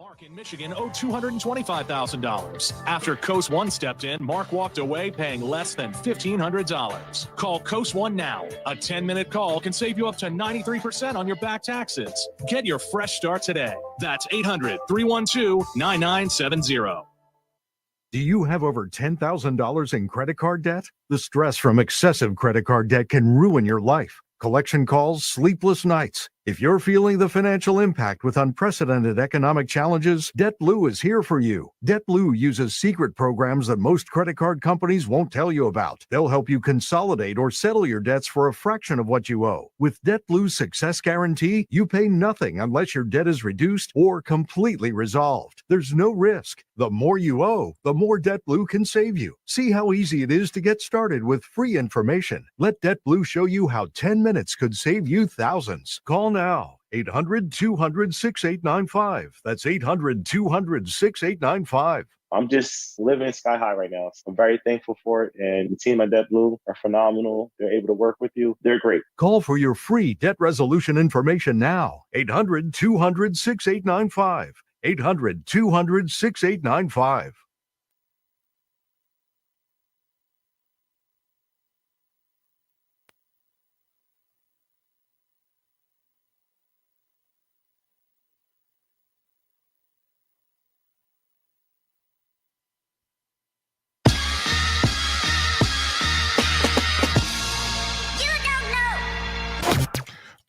Mark in Michigan owed $225,000. After Coast One stepped in, Mark walked away paying less than $1,500. Call Coast One now. A 10-minute call can save you up to 93% on your back taxes. Get your fresh start today. That's 800-312-9970. Do you have over $10,000 in credit card debt? The stress from excessive credit card debt can ruin your life. Collection calls, sleepless nights. If you're feeling the financial impact with unprecedented economic challenges, DebtBlue is here for you. DebtBlue uses secret programs that most credit card companies won't tell you about. They'll help you consolidate or settle your debts for a fraction of what you owe. With DebtBlue's Success Guarantee, you pay nothing unless your debt is reduced or completely resolved. There's no risk. The more you owe, the more DebtBlue can save you. See how easy it is to get started with free information. Let DebtBlue show you how 10 minutes could save you thousands. Call now. 800-200-6895. That's 800-200-6895. I'm just living sky high right now. So I'm very thankful for it. And the team at DebtBlue are phenomenal. They're able to work with you. They're great. Call for your free debt resolution information now. 800-200-6895. 800-200-6895.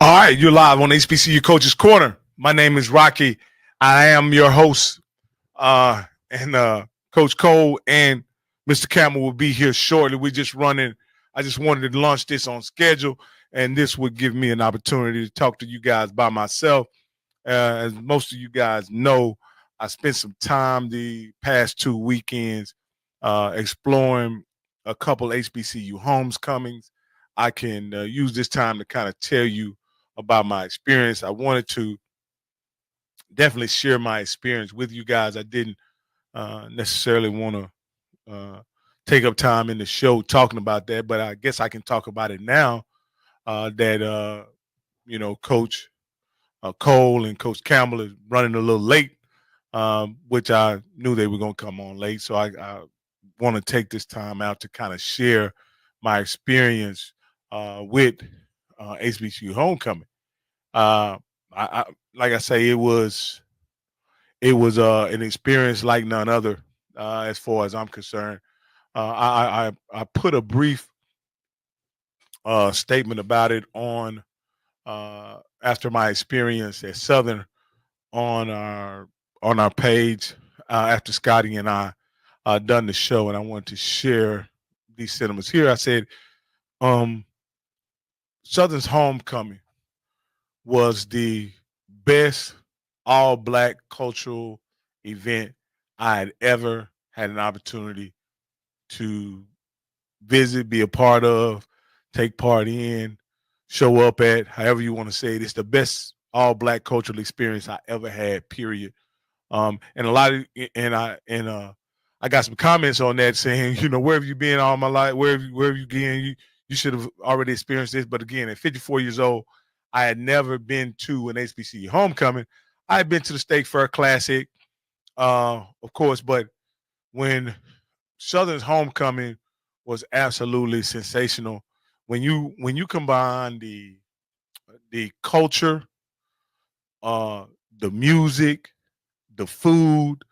All right, you're live on HBCU Coaches Corner. My name is Rocky. I am your host, and Coach Cole and Mr. Campbell will be here shortly. I just wanted to launch this on schedule, and this would give me an opportunity to talk to you guys by myself. As most of you guys know, I spent some time the past 2 weekends exploring a couple HBCU homecomings. I can use this time to kind of tell you about my experience. I wanted to definitely share my experience with you guys. I didn't necessarily want to take up time in the show talking about that, but I guess I can talk about it now that, Coach Cole and Coach Campbell is running a little late, which I knew they were going to come on late. So I want to take this time out to kind of share my experience with HBCU homecoming. Like I say, it was an experience like none other as far as I'm concerned. I put a brief statement about it on after my experience at Southern on our page after Scotty and I done the show, and I wanted to share these sentiments here. I said, Southern's homecoming was the best all-black cultural event I had ever had an opportunity to visit, be a part of, take part in, show up at, however you want to say it. It's the best all-black cultural experience I ever had, period. I got some comments on that saying, where have you been all my life? Where have you been? You should have already experienced this. But again, at 54 years old, I had never been to an HBCU homecoming. I had been to the State Fair Classic, of course, but when Southern's homecoming was absolutely sensational. When you combine the culture, the music, the food,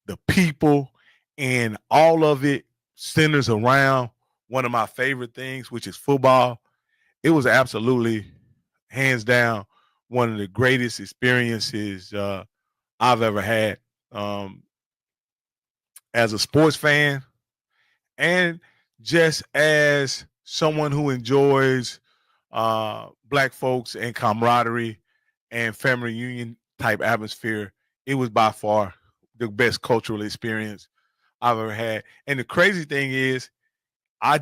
the people, and all of it centers around one of my favorite things, which is football. It was absolutely, hands down, one of the greatest experiences I've ever had as a sports fan, and just as someone who enjoys black folks and camaraderie and family reunion type atmosphere. It was by far the best cultural experience I've ever had. And the crazy thing is, I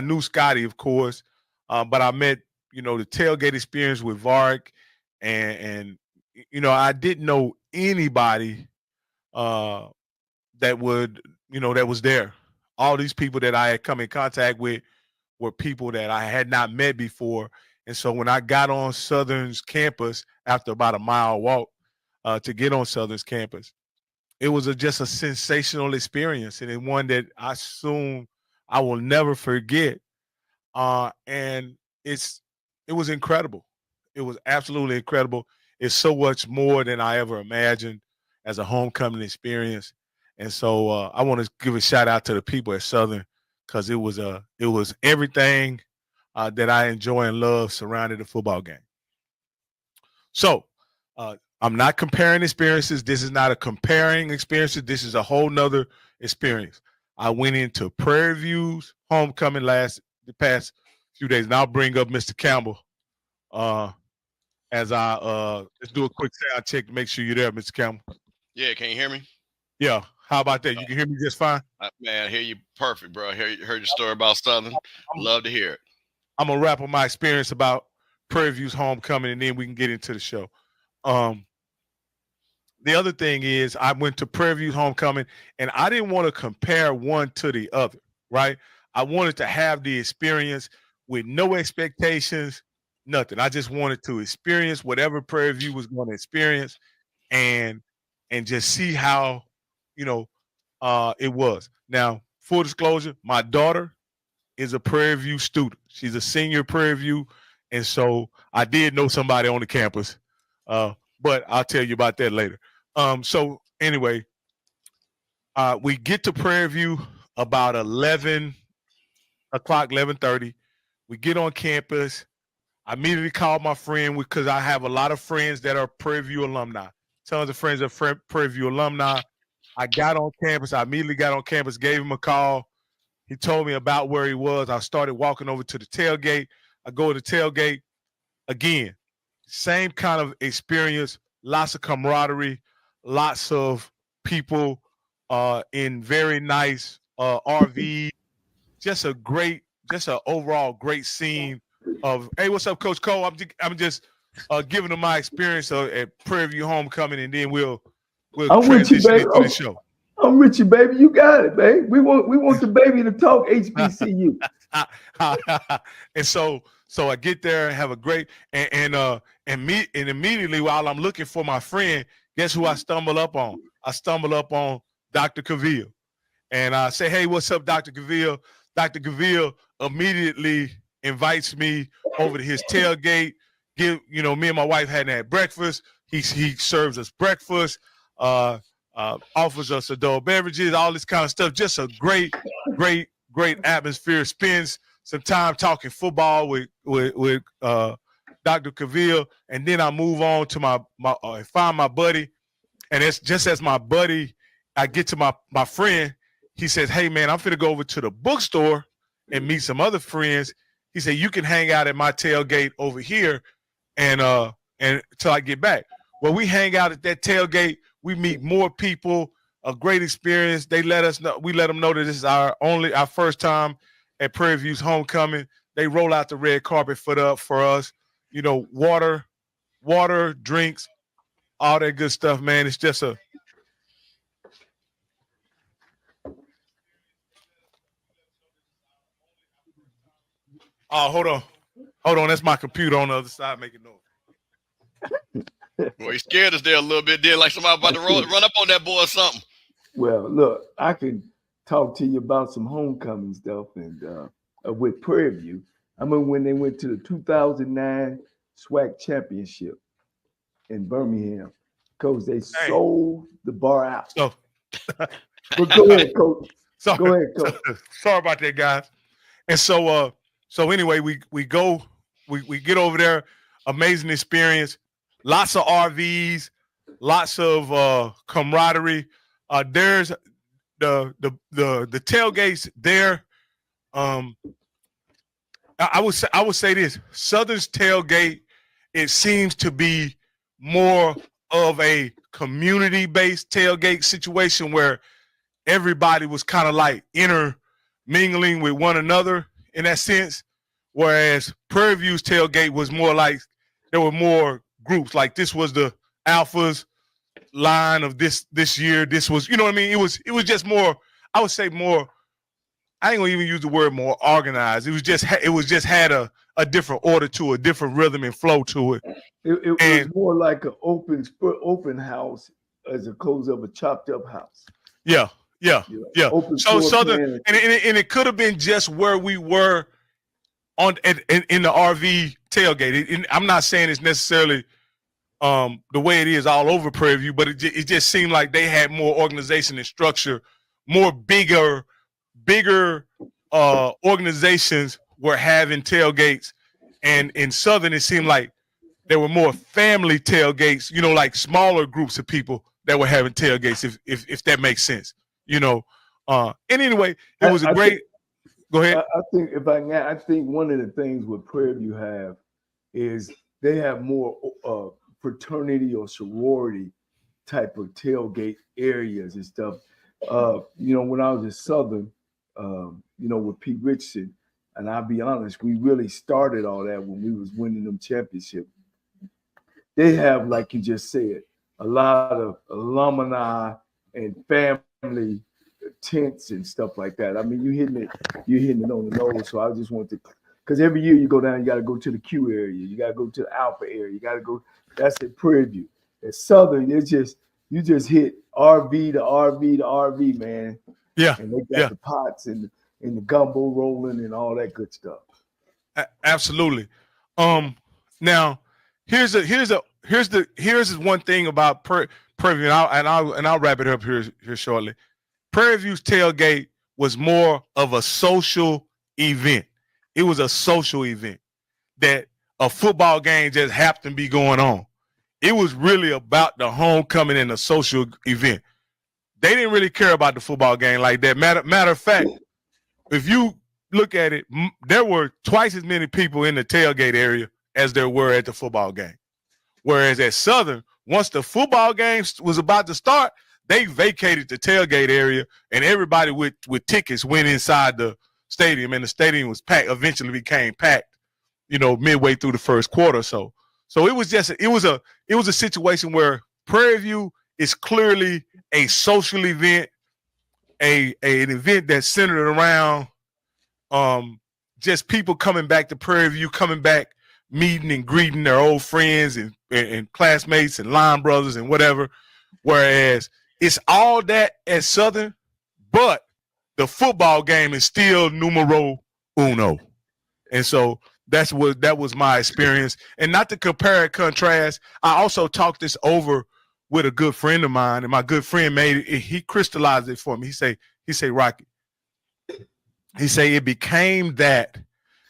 knew Scotty, of course, but I met, the tailgate experience with Vark, and I didn't know anybody that was there. All these people that I had come in contact with were people that I had not met before. And so when I got on Southern's campus after about a mile walk, to get on Southern's campus. It was just a sensational experience, and one that I will never forget. And it was incredible. It was absolutely incredible. It's so much more than I ever imagined as a homecoming experience. And so I want to give a shout out to the people at Southern, because it was everything that I enjoy and love surrounding the football game. So I'm not comparing experiences. This is not a comparing experiences. This is a whole nother experience. I went into Prairie View's homecoming the past few days, and I'll bring up Mr. Campbell as let's do a quick sound check to make sure you're there, Mr. Campbell. Yeah, can you hear me? Yeah. How about that? You can hear me just fine? Man, I hear you perfect, bro. I heard your story about Southern. Love to hear it. I'm going to wrap up my experience about Prairie View's homecoming, and then we can get into the show. The other thing is I went to Prairie View's homecoming, and I didn't want to compare one to the other, right? I wanted to have the experience with no expectations, nothing. I just wanted to experience whatever Prairie View was going to experience and just see how, it was. Now, full disclosure, my daughter is a Prairie View student. She's a senior Prairie View, and so I did know somebody on the campus, but I'll tell you about that later. So anyway, we get to Prairie View about 11 o'clock, 11:30. We get on campus. I immediately called my friend because I have a lot of friends that are Prairie View alumni. Tons of friends that are Prairie View alumni. I got on campus. I immediately got on campus, gave him a call. He told me about where he was. I started walking over to the tailgate. I go to the tailgate. Again, same kind of experience, lots of camaraderie, lots of people in very nice RV. Just an overall great scene of, hey, what's up, Coach Cole? I'm just giving them my experience at Prairie View homecoming, and then we'll transition into the show. I'm with you, baby. You got it, babe. We want the baby to talk HBCU. And so I get there and have a great and immediately while I'm looking for my friend, guess who I stumble up on? I stumble up on Dr. Cavill. And I say, hey, what's up, Dr. Cavill? Dr. Cavill immediately invites me over to his tailgate. Me and my wife hadn't had breakfast. He serves us breakfast, offers us adult beverages, all this kind of stuff. Just a great atmosphere. Spends some time talking football with Dr. Cavill, and then I move on to find my buddy. And it's just as my buddy, I get to my friend. He says, hey, man, I'm finna go over to the bookstore and meet some other friends. He said, you can hang out at my tailgate over here and until I get back. Well, we hang out at that tailgate. We meet more people, a great experience. They let us know. We let them know that this is our first time at Prairie View's homecoming. They roll out the red carpet for us. Water, drinks, all that good stuff, man. It's just hold on. That's my computer on the other side making noise. Boy, he scared us there a little bit. There, like somebody about to run up on that boy or something. Well, look, I could talk to you about some homecoming stuff and with Prairie View. I remember when they went to the 2009 SWAC championship in Birmingham, because they sold the bar out. Oh. But go ahead, Coach. Go ahead, Coach. Sorry about that, guys. And so anyway, we get over there. Amazing experience. Lots of RVs, lots of camaraderie. There's the tailgates there. I would say this: Southern's tailgate, it seems to be more of a community-based tailgate situation where everybody was kind of like intermingling with one another in that sense. Whereas Prairie View's tailgate was more like there were more groups. Like this was the Alphas line of this year. This was, you know what I mean? It was just more, I would say more I ain't gonna even use the word more organized. It was just had a different order to it, a different rhythm and flow to it. It was more like an open house as opposed to a chopped up house. Yeah. Open So Southern, plan. and it could have been just where we were in the RV tailgate. I'm not saying it's necessarily the way it is all over Prairie View, but it just seemed like they had more organization and structure, more bigger organizations were having tailgates, and in Southern it seemed like there were more family tailgates, like smaller groups of people that were having tailgates, if that makes sense, and anyway, it was a great. Go ahead. I think one of the things what Prairie View have is they have more fraternity or sorority type of tailgate areas and stuff. When I was in Southern, with Pete Richardson, and I'll be honest, we really started all that when we was winning them championships. They have, like you just said, a lot of alumni and family tents and stuff like that. I mean, you're hitting it on the nose. So I just want to, because every year you go down, you got to go to the Q area, you got to go to the Alpha area, you got to go. That's at Prairie View. At Southern, you just hit RV to RV to RV, man. Yeah, and they got the pots and the gumbo rolling and all that good stuff. Absolutely. Now here's one thing about Prairie View, and I'll wrap it up here shortly. Prairie View's tailgate was more of a social event. It was a social event that a football game just happened to be going on. It was really about the homecoming and the social event. They didn't really care about the football game like that. Matter of fact, if you look at it, there were twice as many people in the tailgate area as there were at the football game. Whereas at Southern, once the football game was about to start, they vacated the tailgate area, and everybody with tickets went inside the stadium, and the stadium was packed. Eventually became packed, midway through the first quarter. So it was a situation where Prairie View is clearly a social event, an event that's centered around just people coming back to Prairie View, coming back, meeting and greeting their old friends and classmates and line brothers and whatever. Whereas it's all that at Southern, but the football game is still numero uno. And so that was my experience. And not to compare and contrast, I also talked this over with a good friend of mine, and my good friend he crystallized it for me. He say, Rocky, he say it became that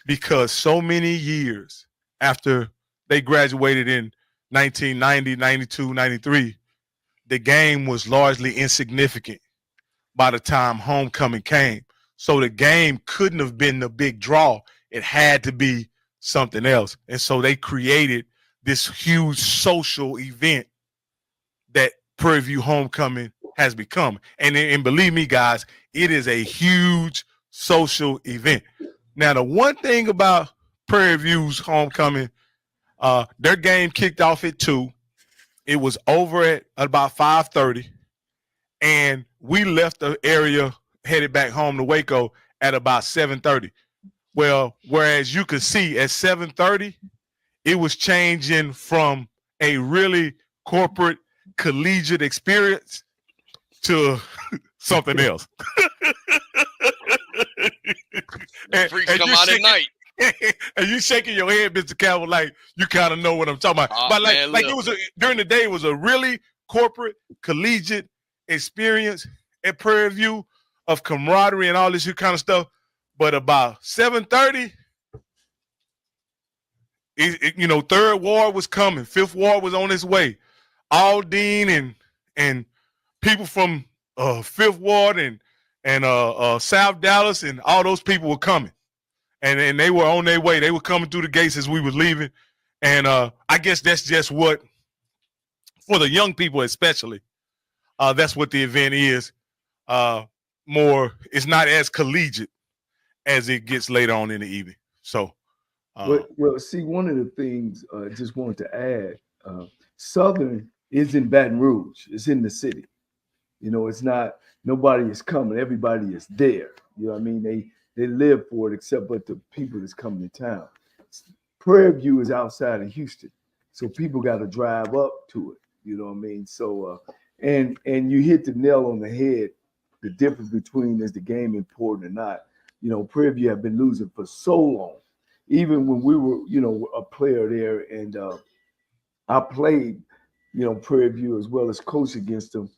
because so many years after they graduated in 1990, 92, 93, the game was largely insignificant by the time homecoming came. So the game couldn't have been the big draw. It had to be something else. And so they created this huge social event that Prairie View homecoming has become. And believe me, guys, it is a huge social event. Now, the one thing about Prairie View's homecoming, their game kicked off at 2. It was over at about 5:30, and we left the area headed back home to Waco at about 7:30. Well, whereas you could see at 7:30, it was changing from a really corporate collegiate experience to something else. Freaks come out at night. And you shaking your head, Mr. Campbell, like you kind of know what I'm talking about. But like it was during the day, it was a really corporate, collegiate experience at Prairie View of camaraderie and all this kind of stuff. But about 7:30, Third Ward was coming, Fifth Ward was on its way. Aldine and people from Fifth Ward and South Dallas and all those people were coming. And they were on their way. They were coming through the gates as we were leaving. And I guess that's just what, for the young people especially, that's what the event is. It's not as collegiate as it gets later on in the evening. So, well, see, one of the things I just wanted to add, Southern is in Baton Rouge. It's in the city. It's not nobody is coming, everybody is there. You know what I mean? They live for it, except but the people that's coming to town. Prairie View is outside of Houston, so people got to drive up to it. You know what I mean? So and you hit the nail on the head. The difference between is the game important or not. Prairie View have been losing for so long. Even when we were, a player there, and I played, Prairie View as well as coach against them.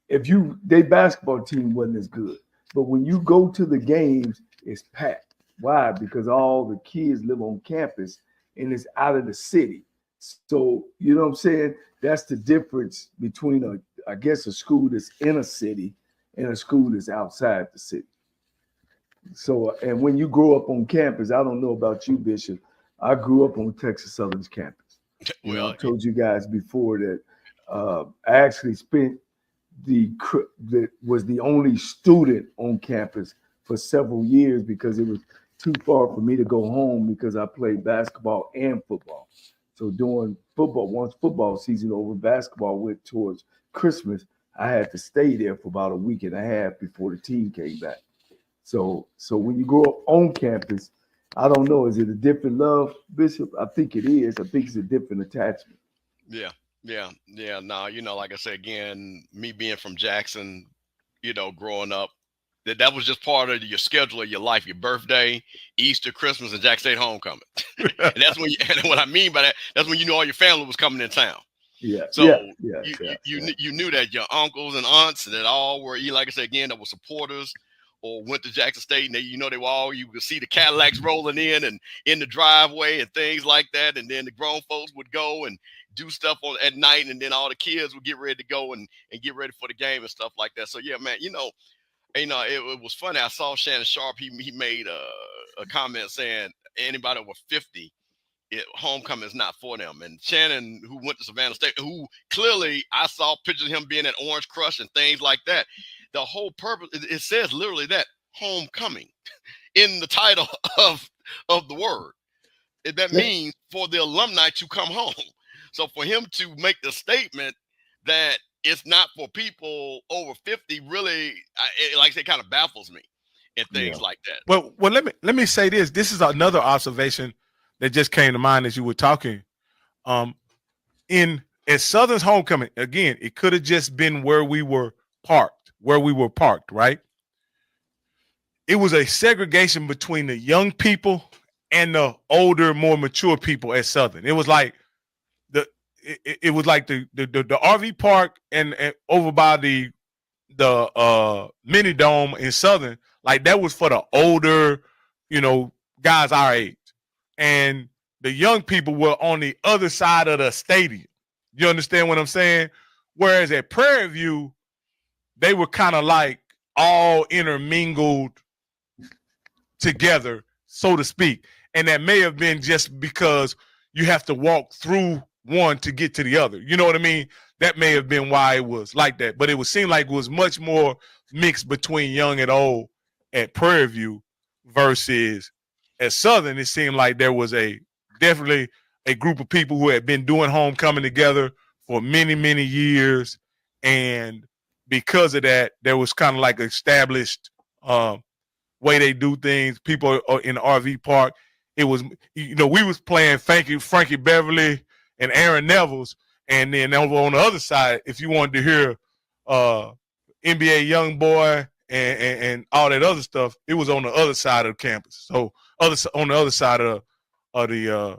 Their basketball team wasn't as good, but when you go to the games, it's packed. Why? Because all the kids live on campus and it's out of the city. So, you know what I'm saying? That's the difference between a school that's in a city and a school that's outside the city. So, and when you grow up on campus, I don't know about you, Bishop. I grew up on Texas Southern's campus. I told you guys before that I actually spent was the only student on campus for several years because it was too far for me to go home because I played basketball and football. So during football, once football season over, basketball went towards Christmas, I had to stay there for about a week and a half before the team came back. So when you grow up on campus, I don't know, is it a different love, Bishop? I think it is. I think it's a different attachment. Yeah. No, like I said, again, me being from Jackson, growing up, that was just part of your schedule of your life, your birthday, Easter, Christmas, and Jackson State homecoming. And that's when and what I mean by that, that's when all your family was coming in town. Yeah. So you knew that your uncles and aunts that all were, like I said, again, that were supporters or went to Jackson State, and they were all, you could see the Cadillacs rolling in the driveway and things like that. And then the grown folks would go and do stuff at night, and then all the kids would get ready to go and get ready for the game and stuff like that. So yeah, man, it was funny. I saw Shannon Sharp. He made a comment saying anybody over 50, homecoming is not for them. And Shannon, who went to Savannah State, who clearly I saw pictures of him being at Orange Crush and things like that. The whole purpose, it says literally that homecoming in the title of the word. That means for the alumni to come home. So for him to make the statement that it's not for people over 50, really, like I say, kind of baffles me and things like that. Well, let me say this. This is another observation that just came to mind as you were talking. At Southern's homecoming, again, it could have just been where we were parked, right? It was a segregation between the young people and the older, more mature people at Southern. It was like the RV park and over by the mini dome in Southern, like that was for the older, guys our age. And the young people were on the other side of the stadium. You understand what I'm saying? Whereas at Prairie View, they were kind of like all intermingled together, so to speak. And that may have been just because you have to walk through one to get to the other. You know what I mean? That may have been why it was like that. But it would seem like it was much more mixed between young and old at Prairie View versus at Southern. It seemed like there was definitely a group of people who had been doing homecoming together for many, many years. And because of that, there was kind of like an established way they do things. People are in the RV park. It was, we was playing Frankie Beverly and Aaron Neville's. And then over on the other side, if you wanted to hear NBA Youngboy and all that other stuff, it was on the other side of the campus. So on the other side of the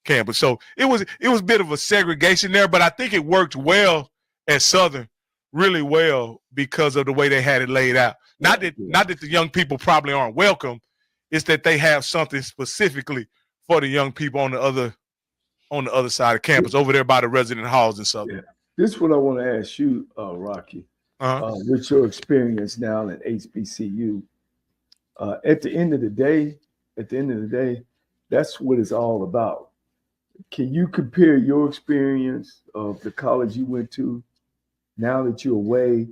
campus. So it was a bit of a segregation there, but I think it worked well at Southern, really well, because of the way they had it laid out. Not that the young people probably aren't welcome. It's that they have something specifically for the young people on the other side of campus, over there by the resident halls and stuff. Yeah. This is what I want to ask you, Rocky. With your experience now at HBCU, at the end of the day, that's what it's all about. Can you compare your experience of the college you went to now that you're away?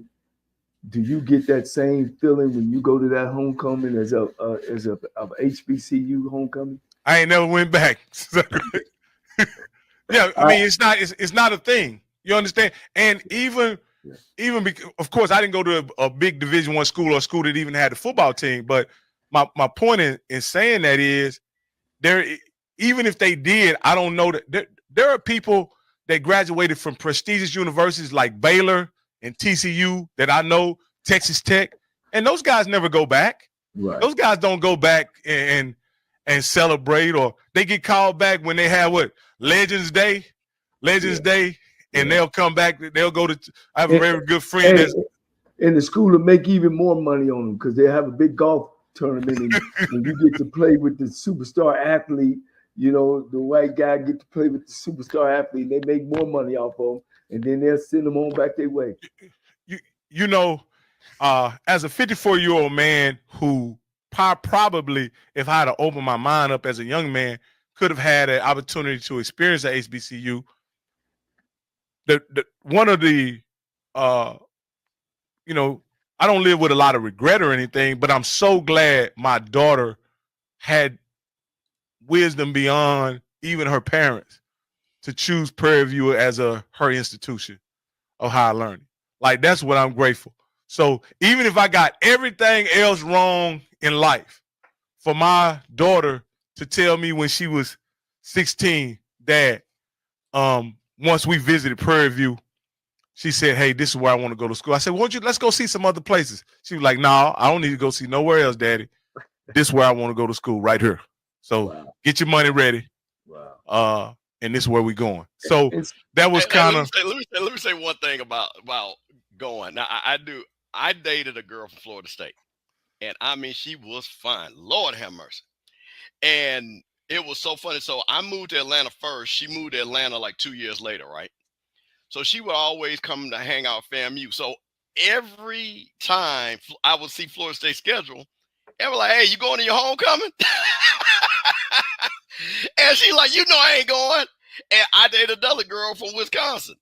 Do you get that same feeling when you go to that homecoming as a HBCU homecoming? I ain't never went back. Yeah, I mean, it's not a thing. You understand? And even even of course, I didn't go to a big Division I school or a school that even had a football team. But my point in saying that is even if they did, I don't know that there are people that graduated from prestigious universities like Baylor and TCU that I know, Texas Tech, and those guys never go back. Right. Those guys don't go back and celebrate, or they get called back when they have Legends Day, and they'll come back. They'll go to. I have a very good friend and the school will make even more money on them because they have a big golf tournament and you get to play with the superstar athlete. You know, the white guy get to play with the superstar athlete. They make more money off of them, and then they'll send them on back their way. You know, as a 54-year-old man who probably, if I had to open my mind up as a young man, could have had an opportunity to experience at HBCU. One of the, you know, I don't live with a lot of regret or anything, but I'm so glad my daughter had wisdom beyond even her parents to choose Prairie View as her institution of higher learning. Like, that's what I'm grateful. So even if I got everything else wrong in life, for my daughter to tell me when she was 16 that once we visited Prairie View, she said, "Hey, this is where I want to go to school." I said, let's go see some other places. She was like, "No, I don't need to go see nowhere else, Daddy. This is where I want to go to school right here. So Get your money ready. Wow. And this is where we're going." So that was kind of. Let me say one thing about going. Now I dated a girl from Florida State, and I mean, she was fine. Lord have mercy. And it was so funny. So I moved to Atlanta first. She moved to Atlanta like 2 years later, right? So she would always come to hang out at FAMU. So every time I would see Florida State schedule, and we're like, "Hey, you going to your homecoming?" And she like, "You know I ain't going." And I dated another girl from Wisconsin.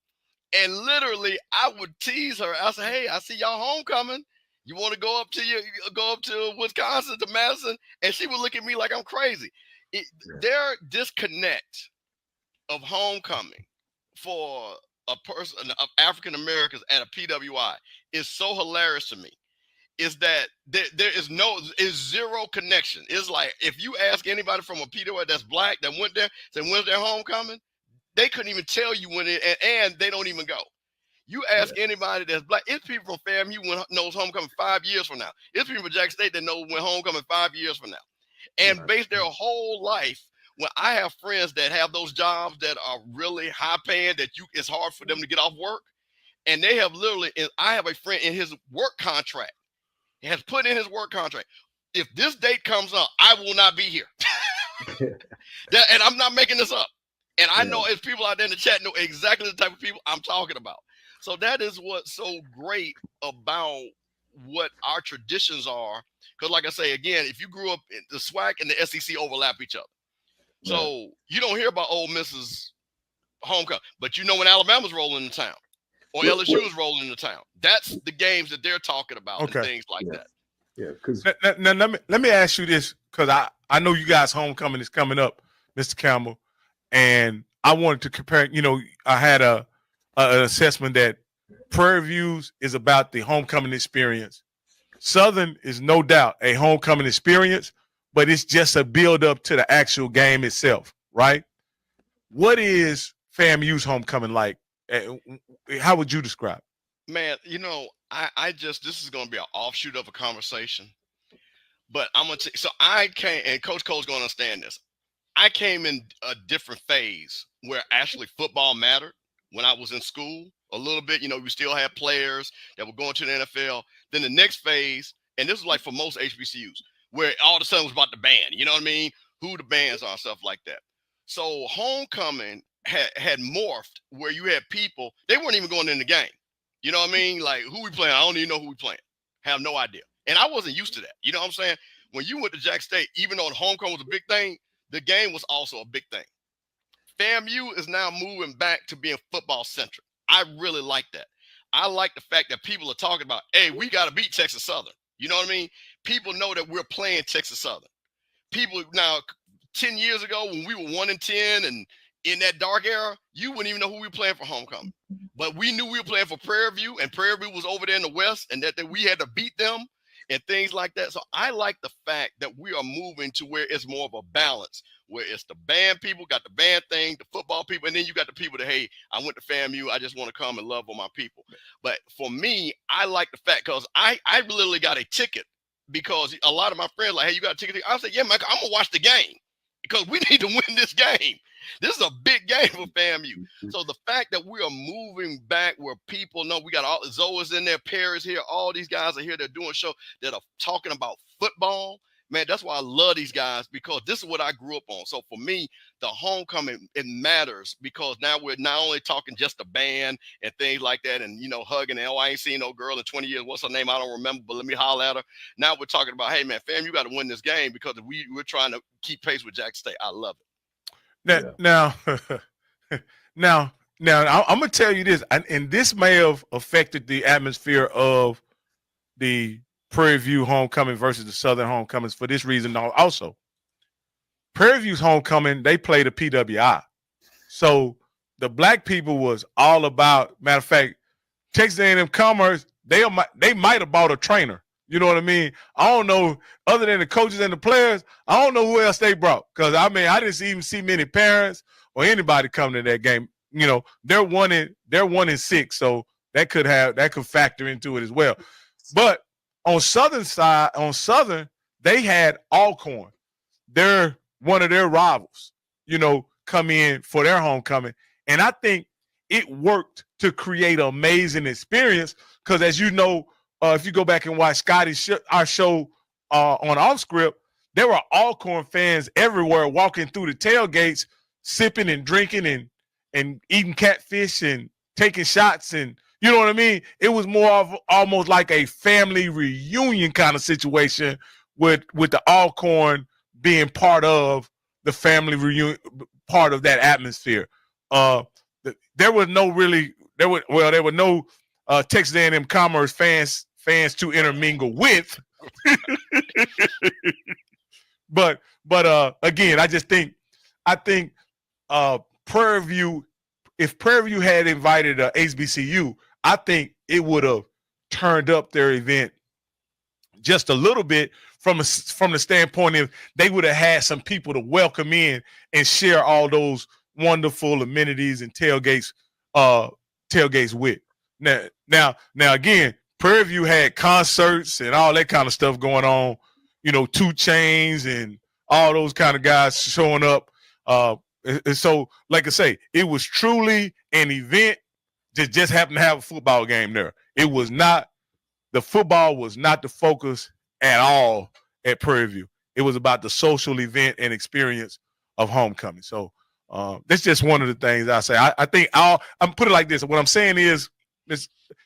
And literally I would tease her. I said, "Hey, I see y'all homecoming. You want to go up to Wisconsin, to Madison?" And she would look at me like I'm crazy. Their disconnect of homecoming for a person of African Americans at a PWI is so hilarious to me. Is that there is zero connection. It's like if you ask anybody from a PWI that's black that went there, say when's their homecoming, they couldn't even tell you when it, and they don't even go. You ask anybody that's black, it's people from FAMU knows homecoming 5 years from now. It's people from Jackson State that know when homecoming 5 years from now, and base their whole life. When I have friends that have those jobs that are really high paying, that it's hard for them to get off work, and they have literally. I have a friend in his work contract. He has put in his work contract, if this date comes up, I will not be here. And I'm not making this up. And I know as people out there in the chat know exactly the type of people I'm talking about. So that is what's so great about what our traditions are. Because like I say, again, if you grew up, the SWAC and the SEC overlap each other. So you don't hear about Ole Miss's homecoming, but you know when Alabama's rolling into town. Or LSU is rolling into town. That's the games that they're talking about and things like that. Yeah, because now, let me ask you this, because I know you guys' homecoming is coming up, Mr. Campbell, and I wanted to compare. You know, I had an assessment that Prairie Views is about the homecoming experience. Southern is no doubt a homecoming experience, but it's just a build up to the actual game itself, right? What is FAMU's homecoming like? How would you describe it? Man, you know, this is going to be an offshoot of a conversation, but I'm going to, so I came, and Coach Cole's going to understand this. I came in a different phase where actually football mattered when I was in school a little bit. You know, we still had players that were going to the NFL. Then the next phase, and this was like for most HBCUs, where all of a sudden it was about the band, you know what I mean? Who the bands are, stuff like that. So homecoming had morphed where you had people, they weren't even going in the game. You know what I mean? Like, who we playing? I don't even know who we playing. Have no idea. And I wasn't used to that. You know what I'm saying? When you went to Jack State, even though the homecoming was a big thing, the game was also a big thing. FAMU is now moving back to being football centric. I really like that. I like the fact that people are talking about, hey, we got to beat Texas Southern. You know what I mean? People know that we're playing Texas Southern. People now, 10 years ago when we were 1-10 and in that dark era, you wouldn't even know who we were playing for homecoming. But we knew we were playing for Prairie View, and Prairie View was over there in the West, and that we had to beat them and things like that. So I like the fact that we are moving to where it's more of a balance, where it's the band people got the band thing, the football people, and then you got the people that, hey, I went to FAMU, I just want to come and love on my people. But for me, I like the fact, because I literally got a ticket, because a lot of my friends like, hey, you got a ticket? I said, yeah, man, I'm gonna watch the game because we need to win this game. This is a big game for FAMU. So the fact that we are moving back where people know, we got all Zoe's in there, Paris here, all these guys are here, they're doing show that are talking about football. Man, that's why I love these guys, because this is what I grew up on. So for me, the homecoming, it matters, because now we're not only talking just the band and things like that, and, you know, hugging, and, oh, I ain't seen no girl in 20 years. What's her name? I don't remember, but let me holler at her. Now we're talking about, hey, man, fam, you got to win this game, because we're trying to keep pace with Jackson State. I love it. Now, I'm gonna tell you this, and this may have affected the atmosphere of the Prairie View homecoming versus the Southern homecomings for this reason. Also, Prairie View's homecoming, they played a PWI, so the black people was all about. Matter of fact, Texas A&M Commerce, they might have bought a trainer. You know what I mean? I don't know, other than the coaches and the players, I don't know who else they brought. Because, I mean, I didn't even see many parents or anybody come to that game. You know, they're 1-6, so that could factor into it as well. But on Southern, they had Alcorn. They're one of their rivals, you know, come in for their homecoming. And I think it worked to create an amazing experience, because, as you know, if you go back and watch our show on Off Script, there were Alcorn fans everywhere walking through the tailgates, sipping and drinking and eating catfish and taking shots, and you know what I mean? It was more of almost like a family reunion kind of situation with the Alcorn being part of the family reunion, part of that atmosphere. There were no Texas A&M Commerce fans to intermingle with. but again, I think Prairie View, if Prairie View had invited HBCU, I think it would have turned up their event just a little bit from the standpoint of they would have had some people to welcome in and share all those wonderful amenities and tailgates with. Now again, Prairie View had concerts and all that kind of stuff going on, you know, 2 Chainz and all those kind of guys showing up. And so, like I say, it was truly an event that just happened to have a football game there. The football was not the focus at all at Prairie View. It was about the social event and experience of homecoming. So that's just one of the things I say. I think I'm put it like this. What I'm saying is,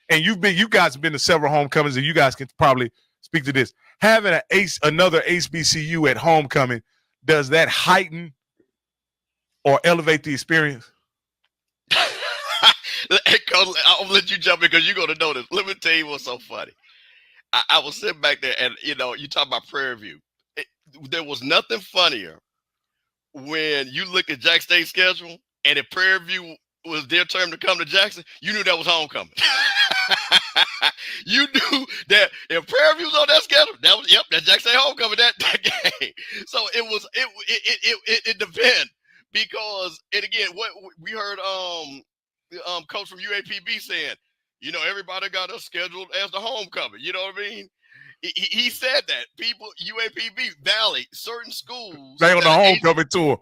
and you guys have been to several homecomings, and you guys can probably speak to this. Having another HBCU at homecoming, does that heighten or elevate the experience? I'll let you jump in because you're going to know this. Let me tell you what's so funny. I was sitting back there, and, you know, you talk about Prairie View. There was nothing funnier when you look at Jackson State's schedule, and if Prairie View was their turn to come to Jackson, you knew that was homecoming. You knew that if Prairie View was on that schedule, that Jackson State homecoming that game. So it depends, because, and again, what we heard coach from UAPB saying, you know, everybody got us scheduled as the homecoming. You know what I mean? He said that people, UAPB Valley, certain schools, they on the homecoming tour.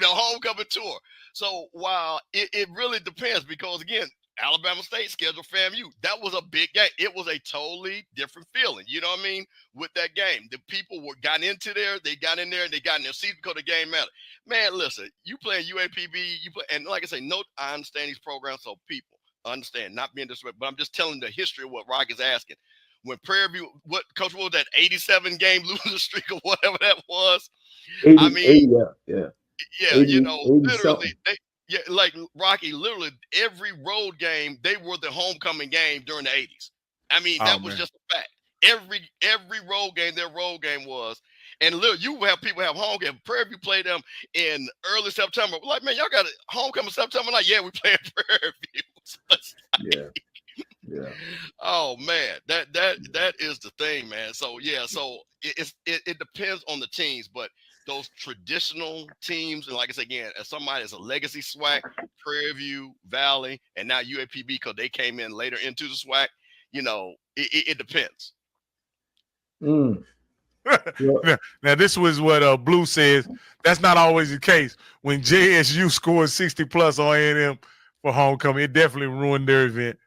The homecoming tour. So while it really depends, because again, Alabama State scheduled FAMU. That was a big game. It was a totally different feeling. You know what I mean? With that game, the people got in there, and they got in their seats because the game mattered. Man, listen, you playing UAPB, and like I say, I understand these programs, so people understand, not being disrespectful, but I'm just telling the history of what Rock is asking. When Prairie View, what coach was that 87 game losing streak or whatever that was? 80, I mean, yeah, 80, you know, literally, like Rocky, literally every road game, they were the homecoming game during the 80s. I mean, that was just a fact. Every road game, their road game was. And look, you have people have homecoming. Prairie View play them in early September. We're like, man, y'all got a homecoming September? Like, yeah, we play in Prairie View. Yeah. Oh man, that is the thing, man. So yeah, so it depends on the teams, but those traditional teams, and like I said again, as somebody as a legacy SWAC, Prairie View, Valley, and now UAPB because they came in later into the SWAC, it depends. Now, this was what Blue says. That's not always the case. When JSU scored 60 plus on A&M for homecoming, it definitely ruined their event.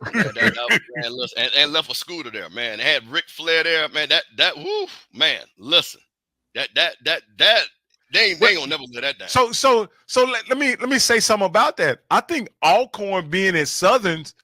And left a scooter there, man. They had Ric Flair there, man. Woo, man. Listen, they ain't gonna never let that down. So let me say something about that. I think Alcorn being at Southern's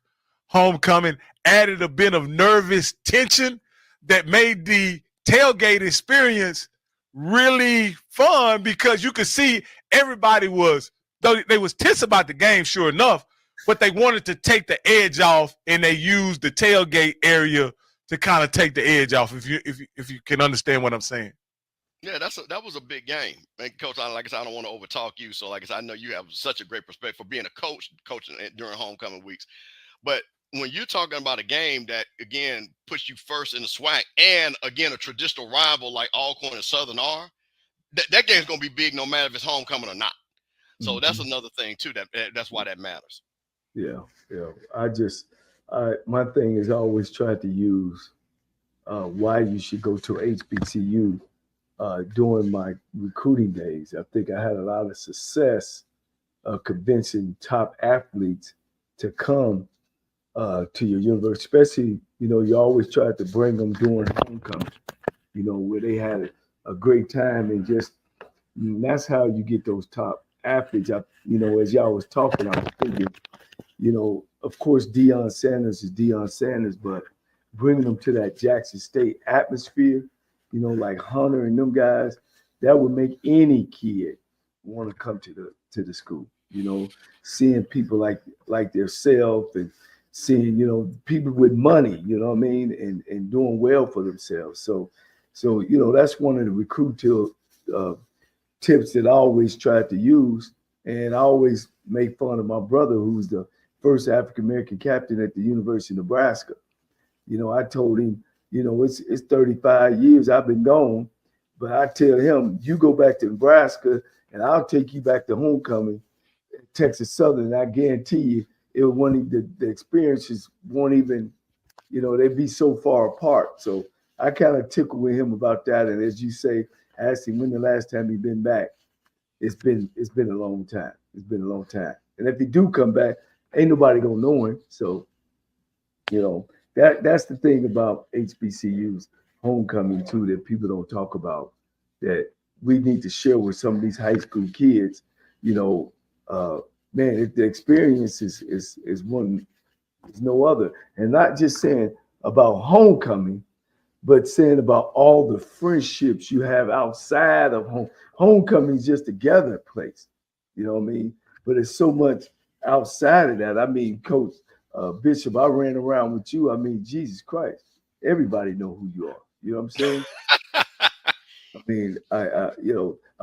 homecoming added a bit of nervous tension that made the tailgate experience really fun because you could see everybody was, though they was tense about the game, sure enough, but they wanted to take the edge off, and they used the tailgate area to kind of take the edge off. If you can understand what I'm saying. Yeah, that was a big game, and Coach. Like I said, I don't want to overtalk you, so like I said, I know you have such a great perspective for being a coaching during homecoming weeks, but when you're talking about a game that, again, puts you first in the SWAC and, again, a traditional rival like Alcorn and Southern are, that game's going to be big no matter if it's homecoming or not. So that's another thing, too, that's why that matters. Yeah. My thing is I always try to use why you should go to HBCU during my recruiting days. I think I had a lot of success convincing top athletes to come to your university, especially, you always try to bring them during homecoming, where they had a great time, and that's how you get those top athletes. As y'all was talking, I was thinking, of course, Deion Sanders is Deion Sanders, but bringing them to that Jackson State atmosphere, like Hunter and them guys, that would make any kid want to come to the school, seeing people like themselves and seeing, people with money, what I mean, and doing well for themselves. So that's one of the recruit tips that I always tried to use. And I always make fun of my brother, who's the first African-American captain at the University of Nebraska. I told him, it's 35 years I've been gone, but I tell him, you go back to Nebraska and I'll take you back to homecoming, Texas Southern. And I guarantee you, the experiences won't even, they'd be so far apart. So I kind of tickled with him about that. And as you say, I asked him when the last time he'd been back. It's been a long time. It's been a long time. And if he do come back, ain't nobody gonna know him. So, that's the thing about HBCU's homecoming too, that people don't talk about, that we need to share with some of these high school kids, man, the experience is no other. And not just saying about homecoming, but saying about all the friendships you have outside of home. Homecoming is just a gathering place, you know what I mean? But it's so much outside of that. I mean, Coach Bishop, I ran around with you. I mean, Jesus Christ, everybody know who you are. You know what I'm saying? I mean, I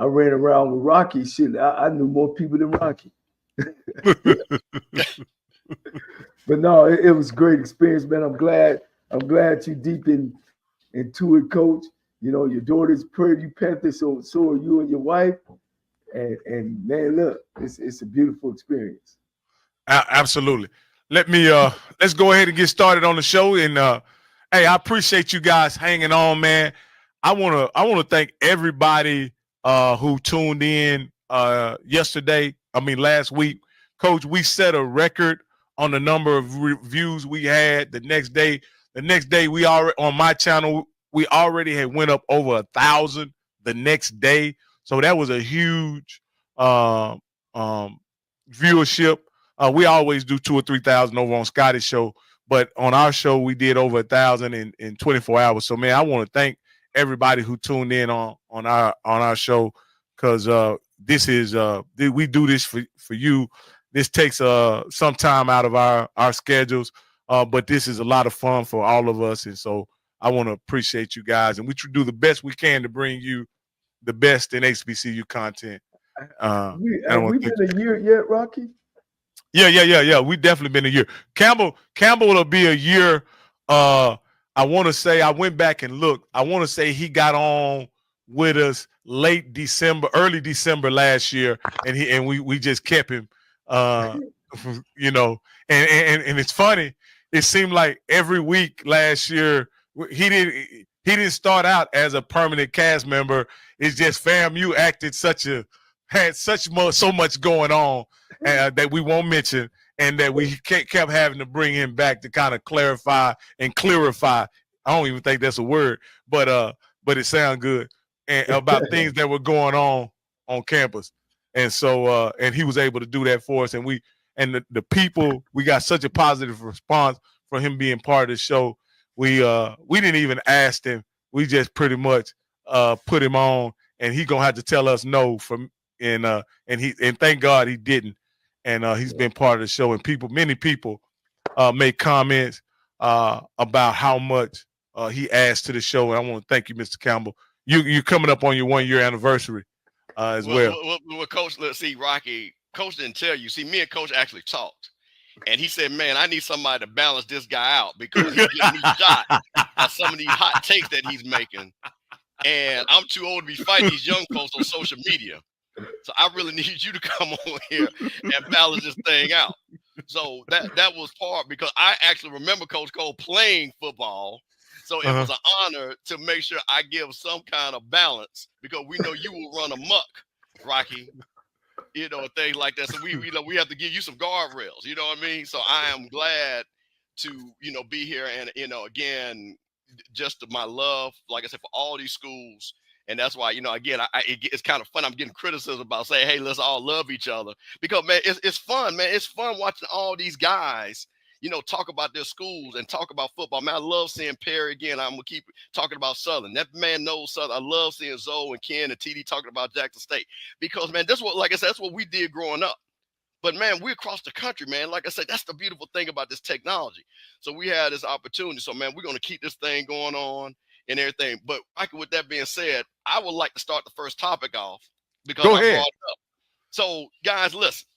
ran around with Rocky. Shit, I knew more people than Rocky. But no, it was a great experience, man. I'm glad you deep into it, Coach. Your daughter's Prairie View Panthers, so are you and your wife. And man, look, it's a beautiful experience. Absolutely. Let's go ahead and get started on the show. And hey, I appreciate you guys hanging on, man. I wanna thank everybody who tuned in last week. Coach, we set a record on the number of reviews we had the next day. The next day, we already on my channel, we already had went up over 1,000 the next day. So that was a huge viewership. We always do 2,000 or 3,000 over on Scotty's show, but on our show, we did over 1,000 in 24 hours. So man, I want to thank everybody who tuned in on our show, because this is we do this for you. This takes some time out of our schedules, but this is a lot of fun for all of us, and so I want to appreciate you guys, and we do the best we can to bring you the best in HBCU content. Have we been a year yet, Rocky? Yeah. We definitely been a year. Campbell will be a year. I want to say, I went back and looked. I want to say he got on with us late December, early December last year, and we just kept him. You know, and it's funny. It seemed like every week last year he didn't start out as a permanent cast member. It's just FAMU had so much going on that we won't mention, and that we kept having to bring him back to kind of clarify and clarify. I don't even think that's a word, but it sounds good, and about things that were going on campus. And so and he was able to do that for us, and the people, we got such a positive response for him being part of the show. We didn't even ask him. We just pretty much put him on, and he gonna have to tell us no and thank God he didn't. And he's been part of the show, and many people made comments about how much he adds to the show. And I want to thank you, Mr. Campbell. You're coming up on your 1-year anniversary as well. Well, Coach, let's see, Rocky. Coach didn't tell you. See, me and Coach actually talked, and he said, "Man, I need somebody to balance this guy out because he's getting me shot at some of these hot takes that he's making, and I'm too old to be fighting these young folks on social media. So I really need you to come on here and balance this thing out." So that was part, because I actually remember Coach Cole playing football. So it was an honor to make sure I give some kind of balance, because we know you will run amok, Rocky, you know, things like that. So we have to give you some guardrails, you know what I mean? So I am glad to, be here. And, again, just my love, like I said, for all these schools. And that's why, again, it's kind of fun. I'm getting criticism about saying, hey, let's all love each other, because, man, it's fun, man. It's fun watching all these guys, talk about their schools and talk about football. Man, I love seeing Perry again. I'm going to keep talking about Southern. That man knows Southern. I love seeing Zoe and Ken and TD talking about Jackson State, because, man, that's what, like I said, that's what we did growing up. But, man, we're across the country, man. Like I said, that's the beautiful thing about this technology. So we had this opportunity. So, man, we're going to keep this thing going on and everything. But with that being said, I would like to start the first topic off, because I brought it up. So, guys, listen.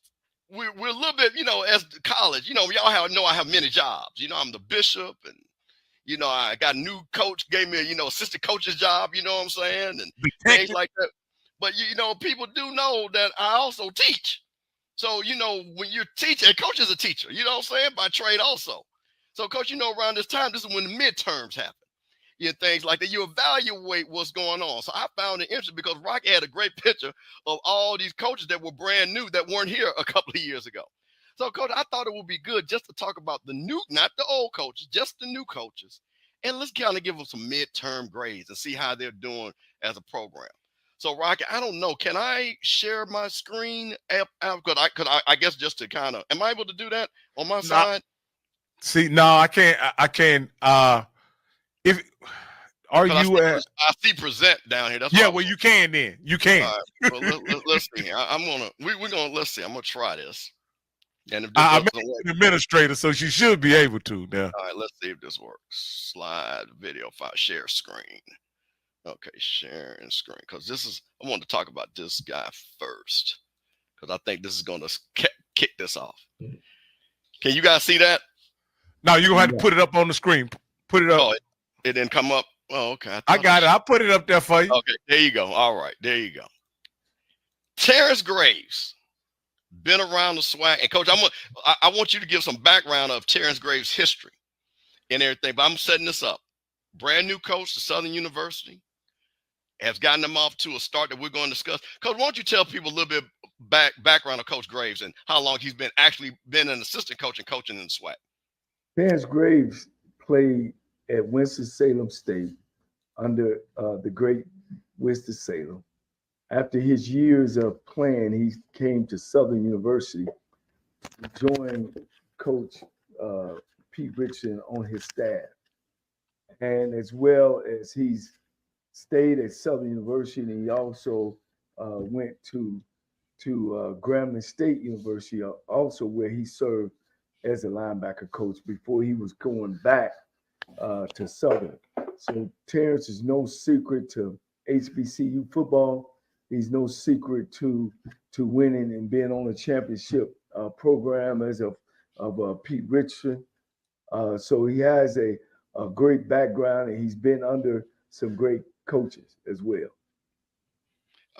We're a little bit, as college, y'all know I have many jobs. I'm the bishop, and, I got a new coach, gave me a, assistant coach's job, you know what I'm saying? And things like that. But, people do know that I also teach. So, when you're teaching, and coach is a teacher, you know what I'm saying, by trade also. So, coach, around this time, this is when the midterms happen. Things like that. You evaluate what's going on. So I found it interesting, because Rocky had a great picture of all these coaches that were brand new that weren't here a couple of years ago. So, Coach, I thought it would be good just to talk about the new, not the old coaches, just the new coaches. And let's kind of give them some midterm grades and see how they're doing as a program. So, Rocky, I don't know. Can I share my screen? I guess just to kind of, am I able to do that on my side? See, no, I can't. I can't. I see present down here. That's well, you can then. You can. All right. Well, let's see. We're gonna let's see. I'm gonna try this. And if this I'm an administrator, so she should be able to now. All right, let's see if this works. Slide video file, share screen. Okay, sharing screen. Because I want to talk about this guy first, because I think this is gonna kick this off. Can you guys see that? No, you're gonna have to put it up on the screen. Put it up. Oh, it didn't come up. Oh, okay. I got it. I put it up there for you. Okay, there you go. All right, there you go. Terrence Graves, been around the SWAC. And Coach, I want you to give some background of Terrence Graves' history and everything. But I'm setting this up. Brand new coach to Southern University, has gotten them off to a start that we're going to discuss. Coach, why don't you tell people a little bit background of Coach Graves and how long he's been an assistant coach and coaching in the SWAC? Terrence Graves played at Winston-Salem State under the great Winston-Salem. After his years of playing, he came to Southern University, joined Coach Pete Richardson on his staff. And as well as he's stayed at Southern University, and he also went to Grambling State University, also where he served as a linebacker coach before he was going back to Southern. So Terrence is no secret to HBCU football. He's no secret to winning and being on a championship program as of Pete Richardson. So he has a great background, and he's been under some great coaches as well.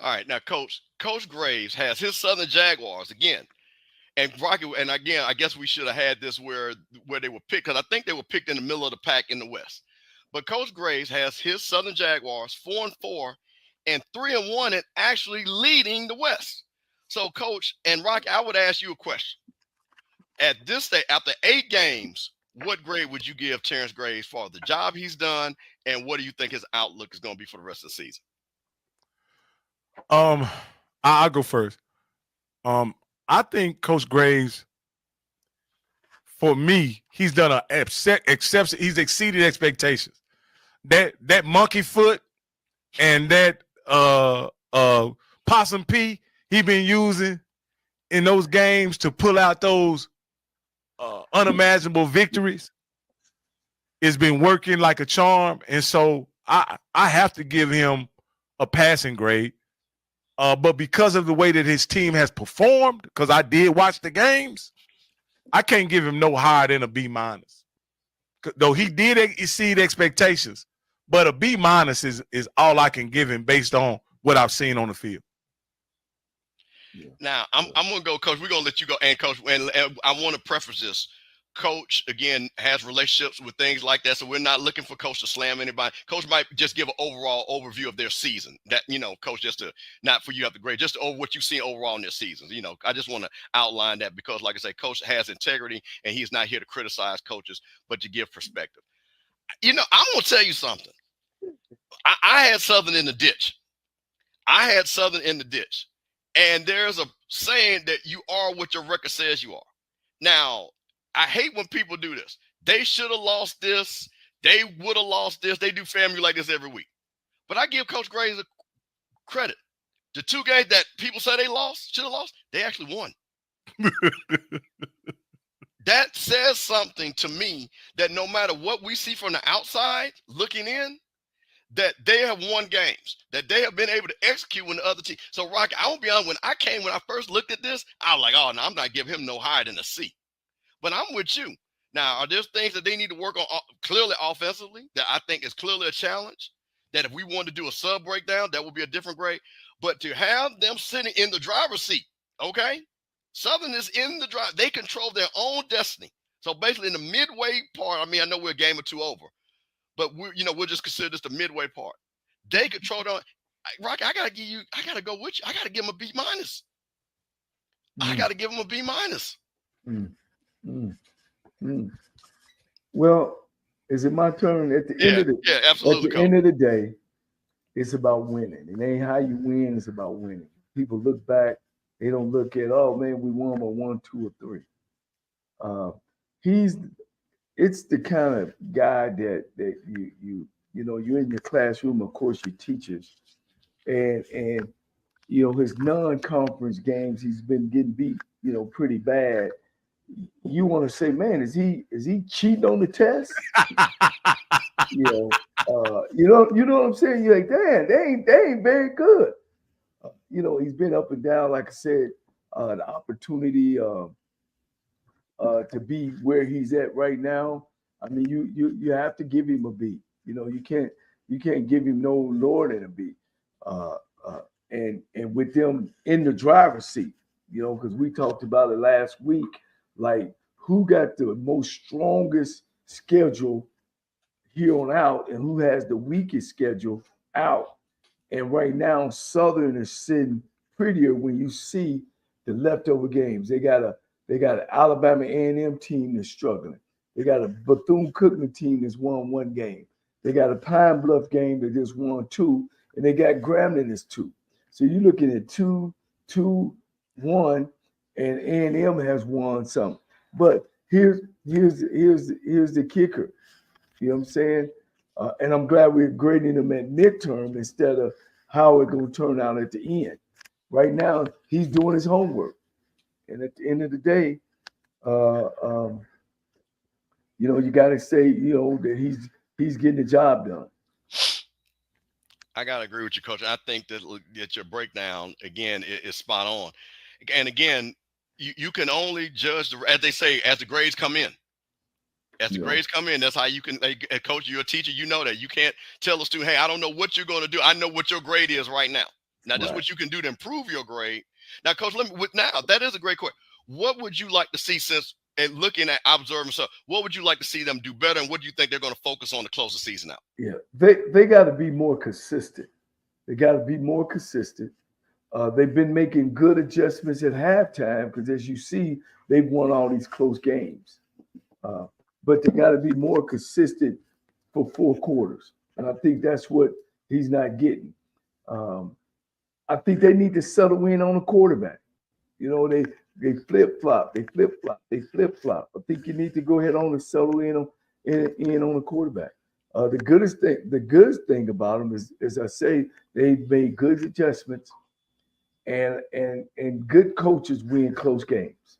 All right, now Coach Graves has his Southern Jaguars again, and Rocky, and again, I guess we should have had this where they were picked, because I think they were picked in the middle of the pack in the West. But Coach Graves has his Southern Jaguars 4-4 and 3-1, and actually leading the West. So, Coach and Rocky, I would ask you a question. At this stage, after 8 games, what grade would you give Terrence Graves for the job he's done, and what do you think his outlook is going to be for the rest of the season? I'll go first. I think Coach Graves, for me, he's done an exception. He's exceeded expectations. That monkey foot and that possum pea he been using in those games to pull out those unimaginable victories, it's been working like a charm. And so I have to give him a passing grade. But because of the way that his team has performed, because I did watch the games, I can't give him no higher than a B-. Though he did exceed expectations, but a B- is all I can give him based on what I've seen on the field. Now, I'm going to go, Coach. We're going to let you go. And, Coach, and I want to preface this. Coach, again, has relationships with things like that, so we're not looking for Coach to slam anybody. Coach might just give an overall overview of their season. That, Coach, just to, not for you have to grade, just over what you've seen overall in their seasons. I just want to outline that because, like I say, Coach has integrity, and he's not here to criticize coaches, but to give perspective. I'm going to tell you something. I had Southern in the ditch. And there's a saying that you are what your record says you are. Now, I hate when people do this. They should have lost this. They would have lost this. They do FAMU like this every week. But I give Coach Graves credit. The 2 games that people say they should have lost, they actually won. That says something to me that no matter what we see from the outside looking in, that they have won games, that they have been able to execute when the other team. So, Rocky, I won't be honest, when I first looked at this, I was like, oh, no, I'm not giving him no higher than a C. But I'm with you. Now, are there things that they need to work on clearly offensively that I think is clearly a challenge? That if we wanted to do a sub breakdown, that would be a different grade. But to have them sitting in the driver's seat, okay? Southern is in the drive. They control their own destiny. So basically in the midway part, I know we're a game or 2 over, but we'll just consider this the midway part. They control their own. Rocky, I gotta go with you. I gotta give them a B-. I gotta give them a B-. Well, is it my turn? At the absolutely. At the end of the day, it's about winning. It ain't how you win, it's about winning. People look back, they don't look at, oh man, we won by 1, 2, or 3. It's the kind of guy that you're in your classroom, of course, your teachers, and his non-conference games, he's been getting beat, pretty bad. You want to say, man, is he cheating on the test? You know what I'm saying? You're like, damn, they ain't very good. He's been up and down, like I said, the opportunity to be where he's at right now. You have to give him a B. You can't give him no lower than a B. And with them in the driver's seat, because we talked about it last week. Like, who got the most strongest schedule here on out and who has the weakest schedule out? And right now, Southern is sitting prettier when you see the leftover games. They got an Alabama A&M team that's struggling. They got a Bethune-Cookman team that's won 1 game. They got a Pine Bluff game that just won 2, and they got Grambling that's 2. So you're looking at 2, 2, 1. And A&M has won some. But here's the kicker. You know what I'm saying? And I'm glad we're grading them at midterm instead of how it's going to turn out at the end. Right now, he's doing his homework. And at the end of the day, you got to say, that he's getting the job done. I gotta agree with you, Coach. I think that your breakdown again is spot on. And again, you can only judge as they say, as the grades come in. As the grades come in, that's how you can. Coach, you're a teacher. You know that you can't tell a student, "Hey, I don't know what you're going to do. I know what your grade is right now." Now, this is what you can do to improve your grade. Now, Coach, now that is a great question. What would you like to see and looking at observing stuff? What would you like to see them do better, and what do you think they're going to focus on to close the season out? Yeah, they got to be more consistent. They got to be more consistent. They've been making good adjustments at halftime because, as you see, they've won all these close games. But they got to be more consistent for 4 quarters. And I think that's what he's not getting. I think they need to settle in on a quarterback. You know, they flip-flop. I think you need to go ahead on and settle in on a quarterback. The goodest thing about them is, as I say, they've made good adjustments, and good coaches win close games.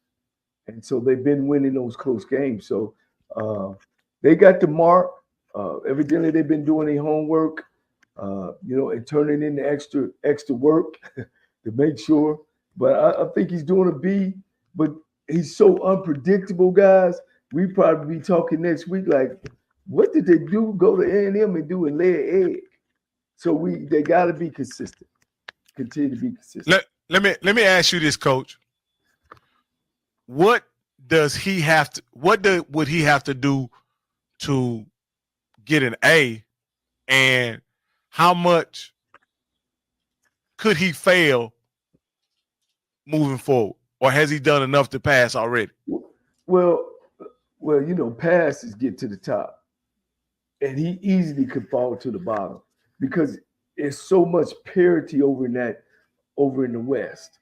And so they've been winning those close games. So they got the mark. Evidently, they've been doing their homework, and turning in the extra work to make sure. But I think he's doing a B. But he's so unpredictable, guys. We probably be talking next week like, what did they do? Go to A&M and do and lay an egg. So they got to be consistent. Continue to be consistent. Let me ask you this, Coach. What does he have to? Would he have to do to get an A, and how much could he fail moving forward, or has he done enough to pass already? Well, passes get to the top, and he easily could fall to the bottom because there's so much parity over in the West.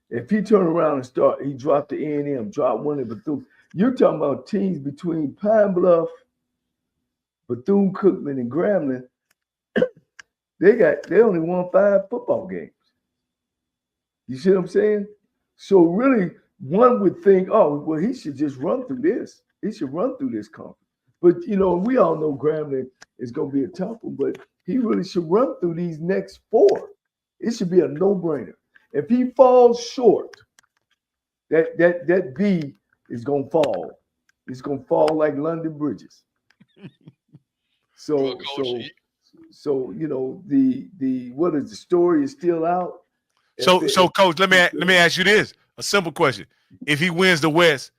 If he turn around and he dropped the A&M, dropped one of Bethune. You're talking about teams between Pine Bluff, Bethune-Cookman, and Grambling. They only won 5 football games. You see what I'm saying? So really, one would think, oh, well, he should just run through this. He should run through this conference. But, we all know Grambling is going to be a tough one, but he really should run through these next 4. It should be a no-brainer. If he falls short, that B is going to fall. It's going to fall like London bridges. So the story is still out. So Coach, let me ask you this, a simple question. If he wins the West,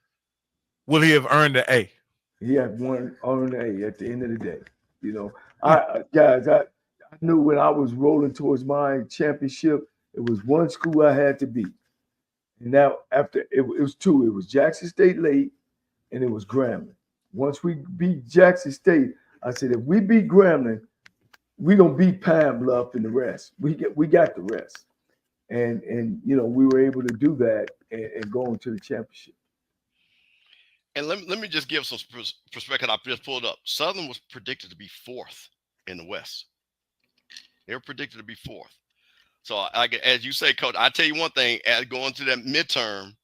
will he have earned the A? He had earned an A at the end of the day. I knew when I was rolling towards my championship, it was one school I had to beat. And now after it was 2. It was Jackson State late, and it was Grambling. Once we beat Jackson State, I said, if we beat Grambling, we gonna beat Pine Bluff and the rest. We got the rest. And we were able to do that and go into the championship. And let me just give some perspective. I just pulled up. Southern was predicted to be 4th in the West. They were predicted to be 4th. So, as you say, Coach, I tell you one thing. As going to that midterm,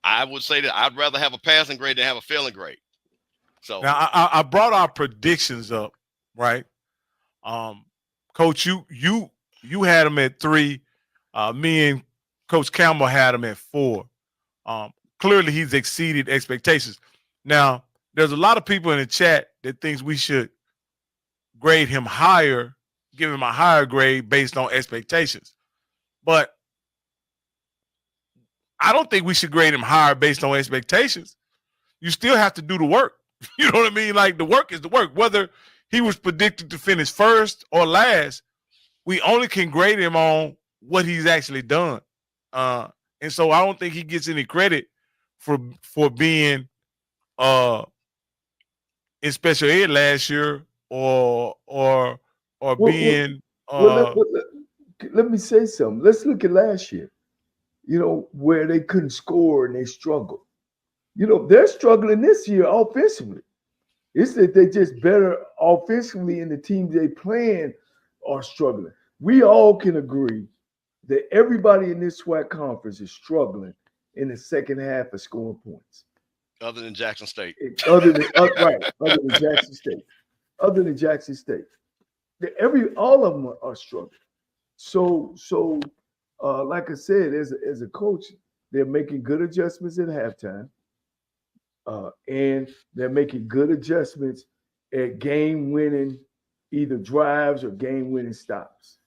I would say that I'd rather have a passing grade than have a failing grade. So now I brought our predictions up, right? Coach, you had them at 3. Me and Coach Campbell had him at 4. Clearly, he's exceeded expectations. Now, there's a lot of people in the chat that thinks we should grade him higher, give him a higher grade based on expectations. But I don't think we should grade him higher based on expectations. You still have to do the work. You know what I mean? Like, the work is the work. Whether he was predicted to finish first or last, we only can grade him on what he's actually done. And so I don't think he gets any credit for being in special ed last year or being. Let me say something. Let's look at last year. Where they couldn't score and they struggled. They're struggling this year offensively. It's that they're just better offensively, and the teams they playing are struggling. We all can agree that everybody in this SWAC conference is struggling in the second half of scoring points. Other than Jackson State. Other than Jackson State. other than Jackson State. All of them are struggling. So like I said, as a coach, they're making good adjustments at halftime, and they're making good adjustments at game-winning either drives or game-winning stops.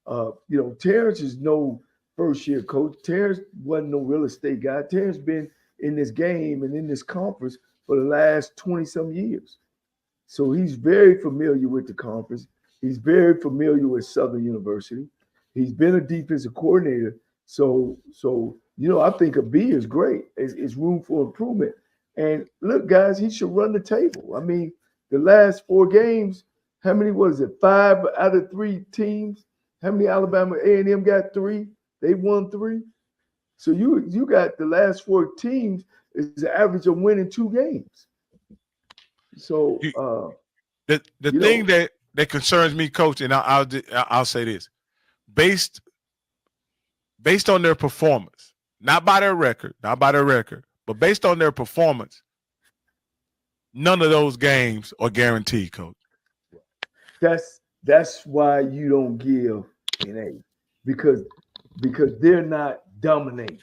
Terrence is no first-year coach. Terrence wasn't no real estate guy. Terrence been in this game and in this conference for the last 20-some years. So he's very familiar with the conference. He's very familiar with Southern University. He's been a defensive coordinator. So I think a B is great. It's room for improvement. And look, guys, he should run the table. I mean, the last 4 games, how many was it? 5 out of 3 teams. How many Alabama A&M got 3? They won 3. So you got the last 4 teams is the average of winning 2 games. So the thing that concerns me, Coach, and I'll say this, based on their performance, not by their record, but based on their performance, none of those games are guaranteed, Coach. That's why you don't give an A, because they're not dominating.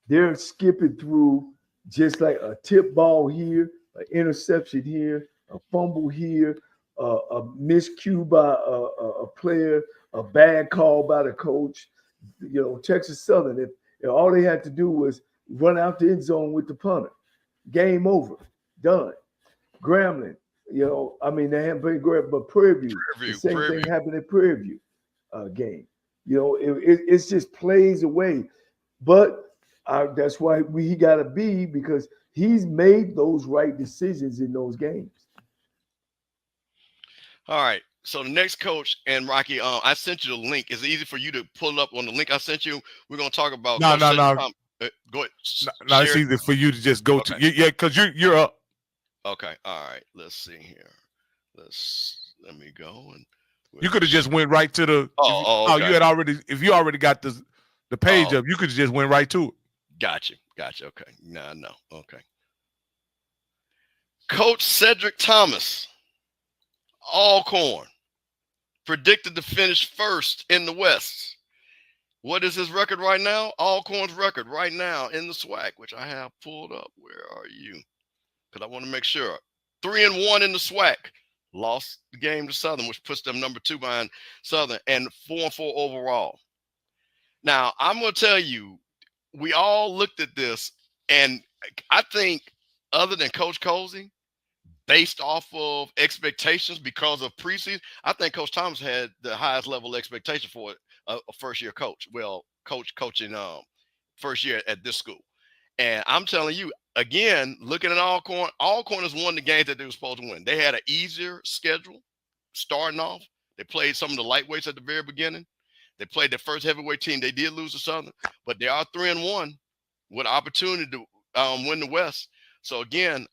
They're skipping through just like a tip ball here, an interception here, a fumble here, a miscue by a player, a bad call by the coach. Texas Southern, if all they had to do was run out the end zone with the punter, game over, done. Grambling, they haven't played great, but Prairie View, the same thing happened at Prairie View game. It's just plays away. But that's why he got to be, because he's made those right decisions in those games. All right. So the next coach, and Rocky, I sent you the link. Is it easy for you to pull up on the link I sent you? We're going to talk about. No. Go ahead. No, it's easy for you to just go to. Yeah, because you're up. Okay. All right. Let's see here. Let me go. And you could have just went right to the. Okay. You had already. If you already got the page up, you could have just went right to it. Gotcha. Okay. No. Okay. Coach Cedric Thomas, Alcorn, predicted to finish first in the West. What is his record right now? Alcorn's record right now in the SWAC, which I have pulled up. Where are you? Because I want to make sure. 3-1 in the SWAC. Lost the game to Southern, which puts them number 2 behind Southern, and 4-4 overall. Now, I'm going to tell you, we all looked at this, and I think other than Coach Colsey, based off of expectations because of preseason, I think Coach Thomas had the highest level of expectation for a first-year coach. Well, coaching first year at this school. And I'm telling you, again, looking at Alcorn has won the games that they were supposed to win. They had an easier schedule starting off. They played some of the lightweights at the very beginning. They played their first heavyweight team. They did lose to Southern, but they are 3-1 with opportunity to win the West. So again,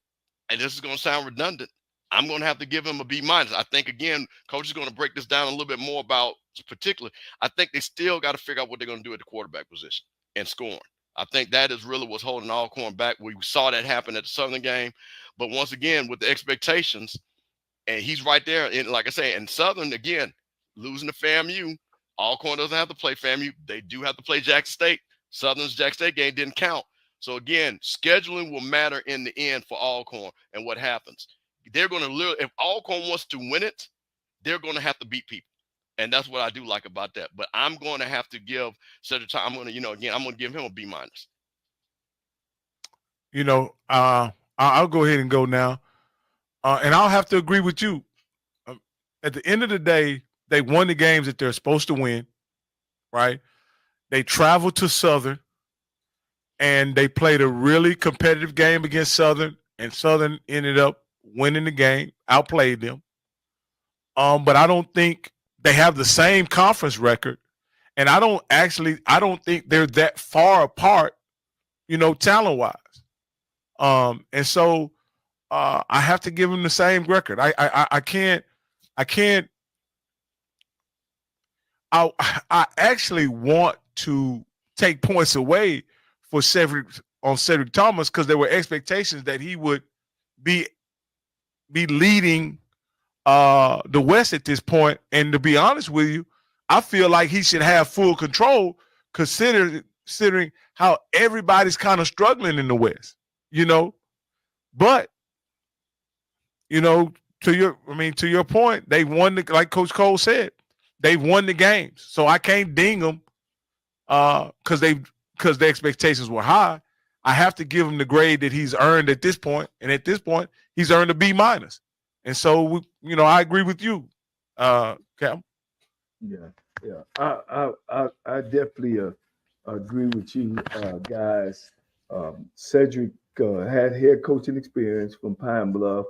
and this is going to sound redundant, I'm going to have to give him a B-. I think, again, Coach is going to break this down a little bit more about particularly. I think they still got to figure out what they're going to do at the quarterback position and scoring. I think that is really what's holding Alcorn back. We saw that happen at the Southern game. But once again, with the expectations, and he's right there. And like I say, and Southern, again, losing to FAMU. Alcorn doesn't have to play FAMU. They do have to play Jackson State. Southern's Jackson State game didn't count. So again, scheduling will matter in the end for Alcorn and what happens. They're going to if Alcorn wants to win it, they're going to have to beat people. And that's what I do like about that. But I'm going to have to give Cedric Thomas, I'm going to give him a B-. I'll go ahead and go now. And I'll have to agree with you. At the end of the day, they won the games that they're supposed to win, right? They traveled to Southern, and they played a really competitive game against Southern, and Southern ended up winning the game, outplayed them. But I don't think they have the same conference record, and I don't think they're that far apart, talent-wise. And so I have to give them the same record. I can't. I actually want to take points away for Cedric Thomas because there were expectations that he would be leading the West at this point. And to be honest with you, I feel like he should have full control, considering how everybody's kind of struggling in the West, But to your point, they won like Coach Cole said, they won the games. So I can't ding them because the expectations were high. I have to give him the grade that he's earned at this point, and at this point, he's earned a B-. And so I agree with you, Cam. Yeah. I definitely agree with you guys. Cedric had head coaching experience from Pine Bluff.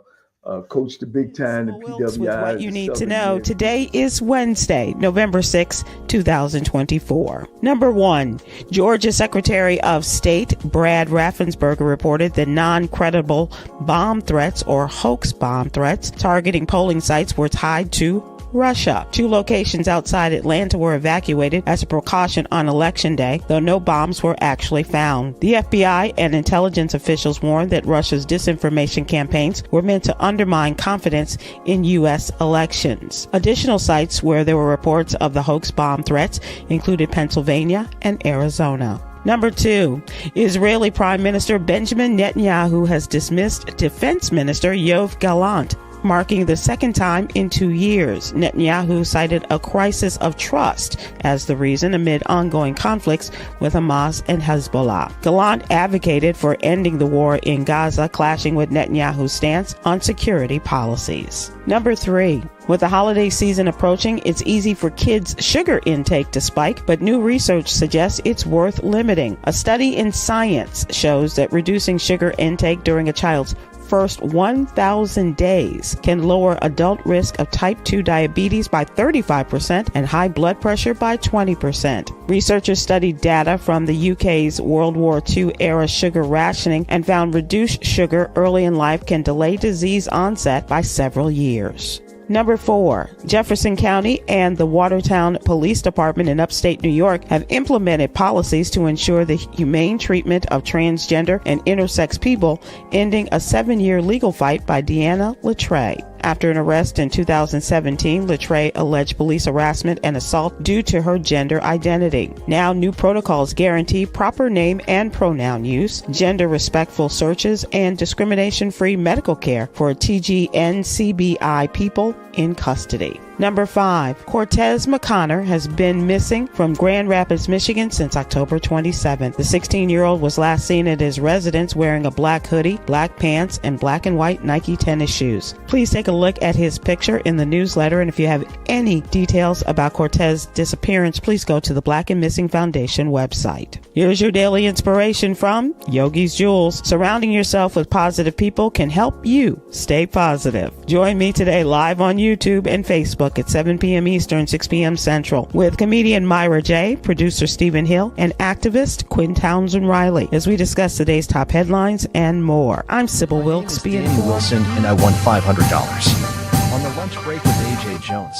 Coached the big time in PWI. With what you need to know. Today is Wednesday, November 6, 2024. Number 1, Georgia Secretary of State Brad Raffensperger reported that non-credible bomb threats or hoax bomb threats targeting polling sites were tied to Russia. 2 locations outside Atlanta were evacuated as a precaution on Election Day, though no bombs were actually found. The FBI and intelligence officials warned that Russia's disinformation campaigns were meant to undermine confidence in U.S. elections. Additional sites where there were reports of the hoax bomb threats included Pennsylvania and Arizona. Number 2, Israeli Prime Minister Benjamin Netanyahu has dismissed Defense Minister Yoav Gallant, marking the second time in 2 years. Netanyahu cited a crisis of trust as the reason amid ongoing conflicts with Hamas and Hezbollah. Gallant advocated for ending the war in Gaza, clashing with Netanyahu's stance on security policies. Number 3, with the holiday season approaching, it's easy for kids' sugar intake to spike, but new research suggests it's worth limiting. A study in Science shows that reducing sugar intake during a child's first 1,000 days can lower adult risk of type 2 diabetes by 35% and high blood pressure by 20%. Researchers studied data from the UK's World War II era sugar rationing and found reduced sugar early in life can delay disease onset by several years. Number 4, Jefferson County and the Watertown Police Department in upstate New York have implemented policies to ensure the humane treatment of transgender and intersex people, ending a 7-year legal fight by Deanna Latre. After an arrest in 2017, Latre alleged police harassment and assault due to her gender identity. Now, new protocols guarantee proper name and pronoun use, gender-respectful searches, and discrimination-free medical care for TGNCBI people in custody. Number 5, Cortez McConnor has been missing from Grand Rapids, Michigan since October 27th. The 16-year-old was last seen at his residence wearing a black hoodie, black pants, and black and white Nike tennis shoes. Please take a look at his picture in the newsletter, and if you have any details about Cortez's disappearance, please go to the Black and Missing Foundation website. Here's your daily inspiration from Yogi's Jewels. Surrounding yourself with positive people can help you stay positive. Join me today live on YouTube and Facebook at 7 p.m. Eastern, 6 p.m. Central with comedian Myra J., producer Stephen Hill, and activist Quinn Townsend Riley as we discuss today's top headlines and more. I'm Sybil Wilkes. Be informed. Wilson, and I won $500 on the lunch break with AJ Jones.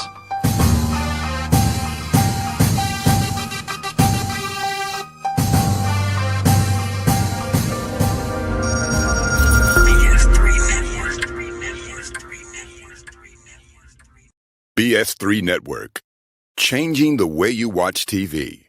BS3 Network, changing the way you watch TV.